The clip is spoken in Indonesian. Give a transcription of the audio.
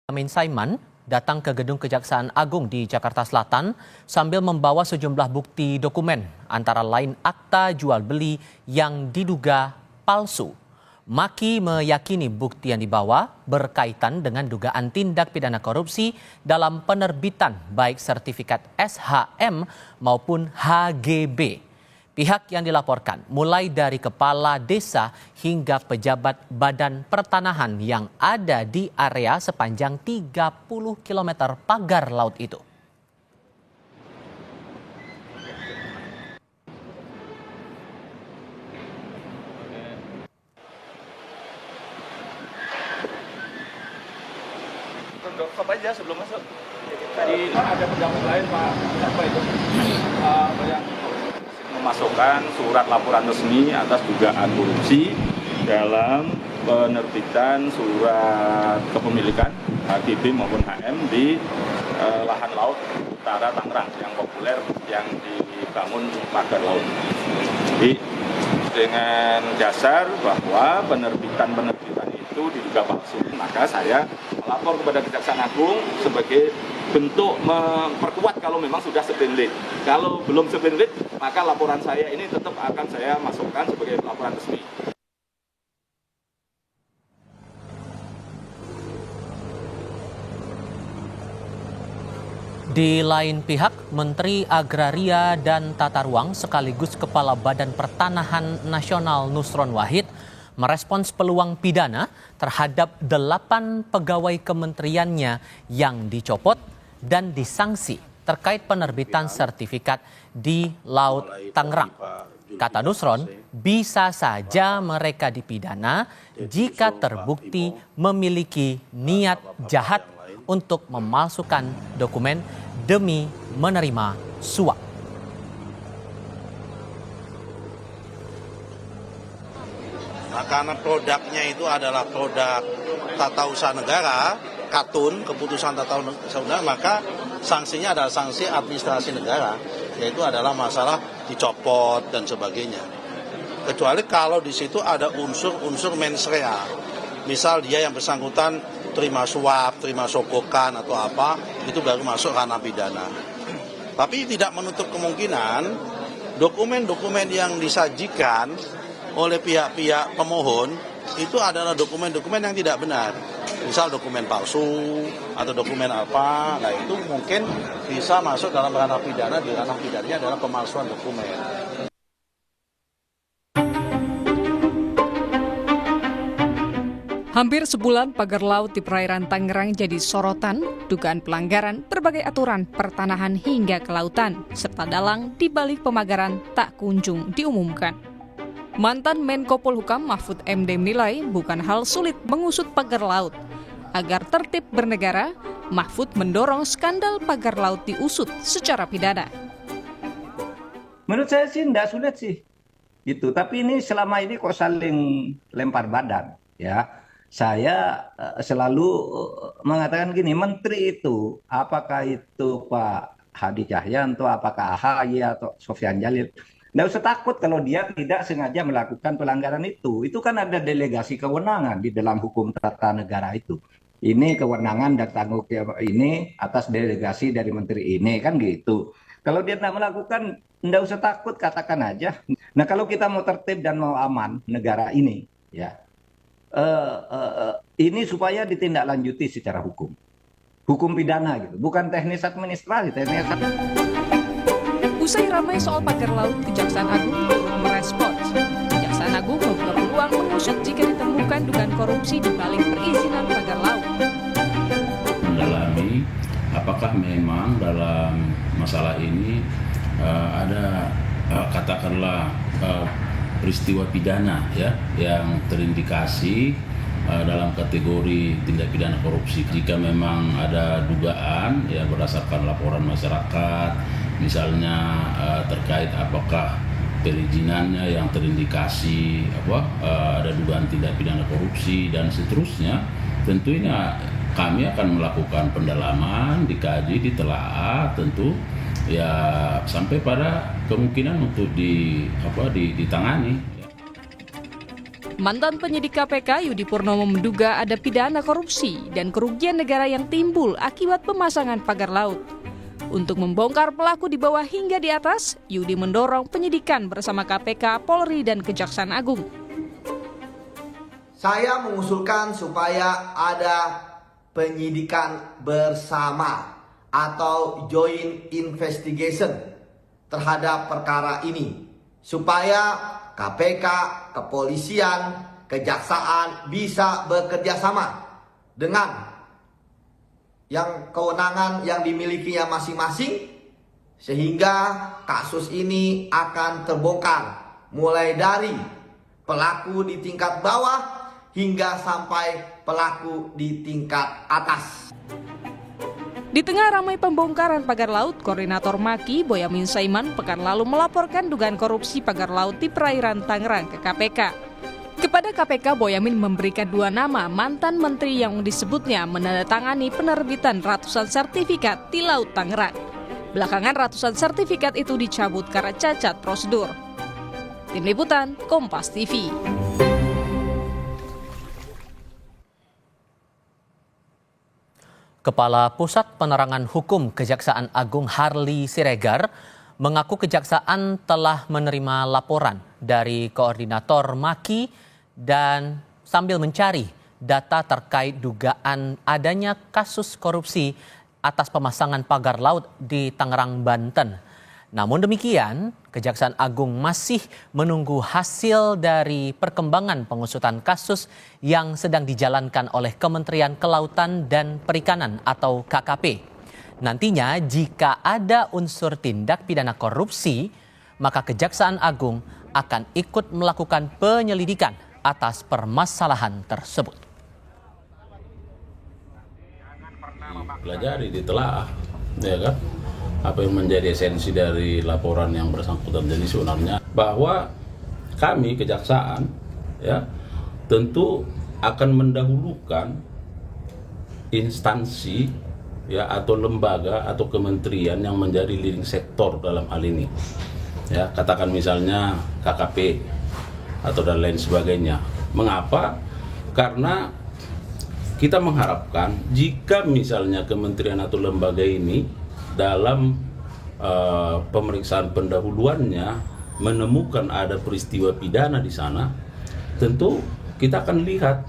Amin Saiman datang ke Gedung Kejaksaan Agung di Jakarta Selatan sambil membawa sejumlah bukti dokumen, antara lain akta jual beli yang diduga palsu. Maki meyakini bukti yang dibawa berkaitan dengan dugaan tindak pidana korupsi dalam penerbitan baik sertifikat SHM maupun HGB. Pihak yang dilaporkan mulai dari kepala desa hingga pejabat badan pertanahan yang ada di area sepanjang 30 km pagar laut itu. Stop aja sebelum masuk. Tadi ada penjabat lain Pak, apa itu? Yang memasukkan surat laporan resmi atas dugaan korupsi dalam penerbitan surat kepemilikan HGB maupun HM di lahan laut utara Tangerang yang populer yang dibangun pagar laut. Jadi dengan dasar bahwa penerbitan itu diduga palsu, maka saya melapor kepada Kejaksaan Agung sebagai bentuk memperkuat kalau memang sudah sprindik. Kalau belum sprindik, maka laporan saya ini tetap akan saya masukkan sebagai laporan resmi. Di lain pihak, Menteri Agraria dan Tata Ruang sekaligus Kepala Badan Pertanahan Nasional Nusron Wahid merespons peluang pidana terhadap 8 pegawai kementeriannya yang dicopot dan disanksi terkait penerbitan sertifikat di Laut Tangerang. Kata Nusron, bisa saja mereka dipidana jika terbukti memiliki niat jahat untuk memalsukan dokumen demi menerima suap. Nah, karena produknya itu adalah produk tata usaha negara, KATUN, keputusan tata usaha negara, maka sanksinya adalah sanksi administrasi negara, yaitu adalah masalah dicopot dan sebagainya. Kecuali kalau di situ ada unsur-unsur mens rea, misal dia yang bersangkutan terima suap, terima sogokan atau apa, itu baru masuk ranah pidana. Tapi tidak menutup kemungkinan dokumen-dokumen yang disajikan oleh pihak-pihak pemohon itu adalah dokumen-dokumen yang tidak benar. Misal dokumen palsu atau dokumen apa, nah itu mungkin bisa masuk dalam ranah pidana, di ranah pidananya adalah pemalsuan dokumen. Hampir sebulan pagar laut di perairan Tangerang jadi sorotan, dugaan pelanggaran berbagai aturan pertanahan hingga kelautan, serta dalang di balik pemagaran tak kunjung diumumkan. Mantan Menko Polhukam Mahfud MD menilai bukan hal sulit mengusut pagar laut. Agar tertib bernegara, Mahfud mendorong skandal pagar laut diusut secara pidana. Menurut saya sih tidak sulit sih, gitu. Tapi ini selama ini kok saling lempar badan, ya. Saya selalu mengatakan gini, menteri itu, apakah itu Pak Hadi Cahyanto, apakah AHY atau Sofyan Jalil, nggak usah takut kalau dia tidak sengaja melakukan pelanggaran itu. Itu kan ada delegasi kewenangan di dalam hukum tata negara itu. Ini kewenangan dan tanggung jawab ini atas delegasi dari menteri ini, kan gitu. Kalau dia tidak melakukan, nggak usah takut, katakan aja. Nah kalau kita mau tertib dan mau aman negara ini, ya ini supaya ditindaklanjuti secara hukum pidana gitu, bukan teknis administrasi, Usai ramai soal pagar laut, Kejaksaan Agung turut merespons. Kejaksaan Agung membuka peluang mengusut jika ditemukan dugaan korupsi di balik perizinan pagar laut. Mendalami apakah memang dalam masalah ini ada katakanlah peristiwa pidana ya yang terindikasi dalam kategori tindak pidana korupsi. Jika memang ada dugaan ya berdasarkan laporan masyarakat, misalnya terkait apakah perizinannya yang terindikasi ada dugaan tindak pidana korupsi dan seterusnya, tentunya kami akan melakukan pendalaman, dikaji, ditelaah tentu ya sampai pada kemungkinan untuk ditangani. Mantan penyidik KPK Yudi Purnomo menduga ada pidana korupsi dan kerugian negara yang timbul akibat pemasangan pagar laut. Untuk membongkar pelaku di bawah hingga di atas, Yudi mendorong penyidikan bersama KPK, Polri, dan Kejaksaan Agung. Saya mengusulkan supaya ada penyidikan bersama atau joint investigation terhadap perkara ini, supaya KPK, kepolisian, kejaksaan bisa bekerja sama dengan yang kewenangan yang dimilikinya masing-masing, sehingga kasus ini akan terbongkar mulai dari pelaku di tingkat bawah hingga sampai pelaku di tingkat atas. Di tengah ramai pembongkaran pagar laut, Koordinator Maki Boyamin Saiman pekan lalu melaporkan dugaan korupsi pagar laut di perairan Tangerang ke KPK. Kepada KPK, Boyamin memberikan 2 nama mantan menteri yang disebutnya menandatangani penerbitan ratusan sertifikat di Laut Tangerang. Belakangan ratusan sertifikat itu dicabut karena cacat prosedur. Tim Liputan, Kompas TV. Kepala Pusat Penerangan Hukum Kejaksaan Agung Harli Siregar mengaku kejaksaan telah menerima laporan dari Koordinator Maki dan sambil mencari data terkait dugaan adanya kasus korupsi atas pemasangan pagar laut di Tangerang, Banten. Namun demikian, Kejaksaan Agung masih menunggu hasil dari perkembangan pengusutan kasus yang sedang dijalankan oleh Kementerian Kelautan dan Perikanan atau KKP. Nantinya jika ada unsur tindak pidana korupsi, maka Kejaksaan Agung akan ikut melakukan penyelidikan atas permasalahan tersebut. Pelajari, ditelaah, ya kan? Apa yang menjadi esensi dari laporan yang bersangkutan. Jadi sebenarnya bahwa kami kejaksaan ya tentu akan mendahulukan instansi ya atau lembaga atau kementerian yang menjadi leading sektor dalam hal ini. Ya, katakan misalnya KKP atau dan lain sebagainya. Mengapa? Karena kita mengharapkan jika misalnya kementerian atau lembaga ini dalam pemeriksaan pendahuluannya menemukan ada peristiwa pidana di sana, tentu kita akan lihat